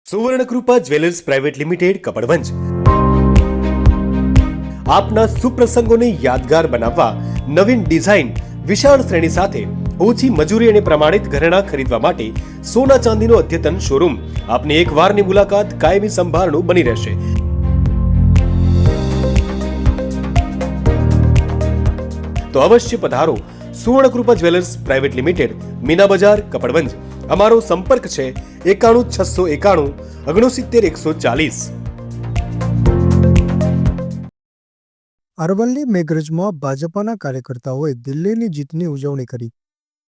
Suvarnakrupa jewellers private limited Kapadvanj આપના સુપ્રસંગોને યાદગાર બનાવવા નવીન ડિઝાઇન વિશાળ શ્રેણી સાથે ઓછી મજૂરી અને પ્રમાણિત ઘરેણાં ખરીદવા માટે સોના ચાંદીનો અદ્યતન શોરૂમ આપની એક વારની મુલાકાત કાયમી સંભાળનું બની રહેશે। તો અવશ્ય પધારો Suvarnakrupa jewellers private limited, Meena બજાર, કપડવંજ। અમારો સંપર્ક છે 91 691 69 140। અરવલ્લી મેઘરજમાં ભાજપાના કાર્યકર્તાઓએ દિલ્હીની જીતની ઉજવણી કરી।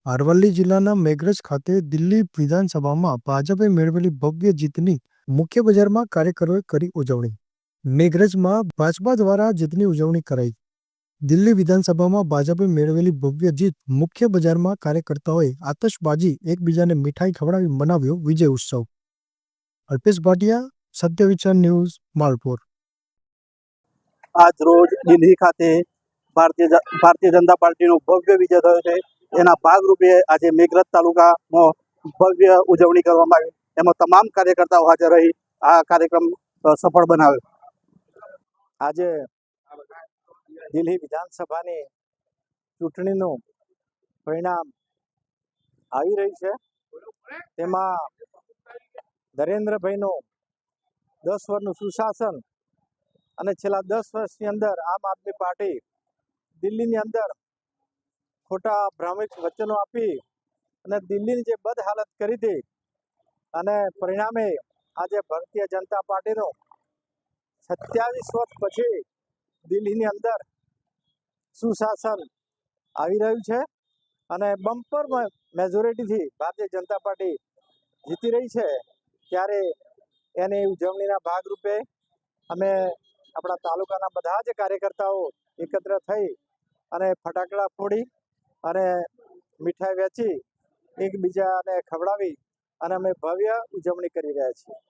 અરવલ્લી જિલ્લાના મેઘરજ ખાતે દિલ્હી વિધાનસભામાં ભાજપે મેળવેલી ભવ્ય જીતની મુખ્ય બજારમાં કાર્યકરોએ કરી ઉજવણી। મેઘરજમાં ભાજપા દ્વારા જીતની ઉજવણી કરાઈ। દિલ્હી વિધાનસભામાં ભાજપે મેળવેલી ભવ્ય જીત મુખ્ય બજારમાં કાર્યકર્તાઓએ આતશબાજી એકબીજાને મીઠાઈ ખવડાવી મનાવ્યો વિજય ઉત્સવ। અલ્પેશ ભાટિયા, સત્ય વિચાર ન્યૂઝ, માલપુર। આજ રોજ દિલ્હી ખાતે ભારતીય જનતા પાર્ટીનો ભવ્ય વિજય થયો છે। એના ભાગરૂપે આજે મેઘરજ તાલુકામાં ભવ્ય ઉજવણી કરવામાં આવી। એમાં તમામ કાર્યકર્તાઓ હાજર રહી આ કાર્યક્રમ સફળ બનાવ્યો। આજે દિલ્હી વિધાનસભાની ચૂંટણીનું પરિણામ આવી રહ્યું છે। તેમાં નરેન્દ્રભાઈનું 10 વર્ષનું સુશાસન અને છેલ્લા 10 વર્ષની અંદર આમ આદમી પાર્ટી દિલ્હીની અંદર ખોટા ભ્રામક વચનો આપી અને દિલ્હીની જે બદ હાલત કરી હતી અને પરિણામે આજે ભારતીય જનતા પાર્ટીનું 27 વર્ષ પછી દિલ્હીની અંદર સુશાસન આવી રહ્યું છે અને બમ્પર મેજોરિટીથી ભારતીય જનતા પાર્ટી જીતી રહી છે। ત્યારે એની ઉજવણીના ભાગરૂપે અમે આપણા તાલુકાના બધા જ કાર્યકર્તાઓ એકત્ર થઈ અને ફટાકડા ફોડી અને મીઠાઈ વેચી એકબીજાને ખવડાવી અને અમે ભવ્ય ઉજવણી કરી રહ્યા છીએ।